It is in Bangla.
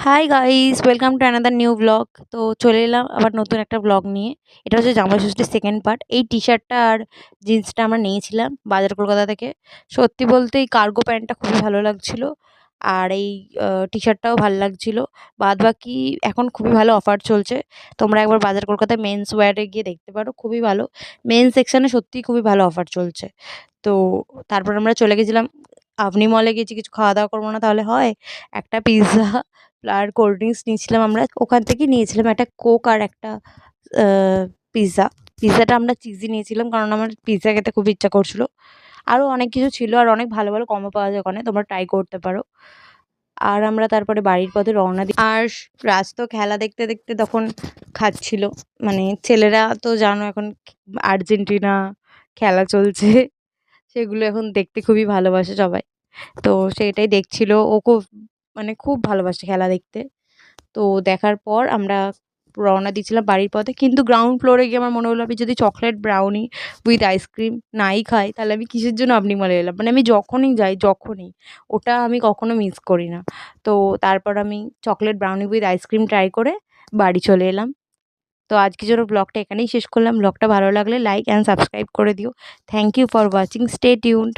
Hi guys, welcome to another new blog. তো চলে এলাম আবার নতুন একটা ব্লগ নিয়ে। এটা হচ্ছে জামাই ষষ্ঠীর সেকেন্ড পার্ট। এই টি শার্টটা আর জিন্সটা আমরা নিয়েছিলাম বাজার কলকাতা থেকে। সত্যি বলতে এই কার্গো প্যান্টটা খুবই ভালো লাগছিল, আর এই টি শার্টটাও ভালো লাগছিল। বাদ বাকি এখন খুবই ভালো অফার চলছে। তোমরা একবার বাজার কলকাতায় মেন্স ওয়্যারে গিয়ে দেখতে পারো, খুবই ভালো। মেন্স সেকশনে সত্যিই খুবই ভালো অফার চলছে। তো তারপর আমরা চলে গেছিলাম আভনি মলে, গেছি কিছু খাওয়া দাওয়া করবো না তাহলে হয়। একটা পিৎজা আর কোল্ড ড্রিঙ্কস নিয়েছিলাম আমরা। ওখান থেকে নিয়েছিলাম একটা কোক আর একটা পিৎজা। পিৎজাটা আমরা চিজি নিয়েছিলাম কারণ আমার পিৎজা খেতে খুব ইচ্ছা করছিল। আরও অনেক কিছু ছিল, আর অনেক ভালো ভালো কমও পাওয়া যায় ওখানে, তোমরা ট্রাই করতে পারো। আর আমরা তারপরে বাড়ির পথে রওনা দিই। আর রাজ তো খেলা দেখতে দেখতে তখন খাচ্ছিল। মানে ছেলেরা তো জানো এখন আর্জেন্টিনা খেলা চলছে, সেগুলো এখন দেখতে খুবই ভালোবাসে সবাই। তো সেটাই দেখছিল ও, খুব মানে খুব ভালোবাসে খেলা দেখতে। তো দেখার পর আমরা রওনা দিয়েছিলাম বাড়ির পথে, কিন্তু গ্রাউন্ড ফ্লোরে গিয়ে আমার মনে হলো আমি যদি চকলেট ব্রাউনি উইথ আইসক্রিম নাই খাই তাহলে আমি কিসের জন্য আপনি মলে এলাম। মানে আমি যখনই যাই, যখনই, ওটা আমি কখনো মিস করি না। তো তারপর আমি chocolate brownie with ice cream try করে বাড়ি চলে এলাম। তো আজকের জন্য ব্লগটা এখানেই শেষ করলাম। ব্লগটা ভালো লাগলে লাইক অ্যান্ড সাবস্ক্রাইব করে দিও। Thank you for watching, stay tuned.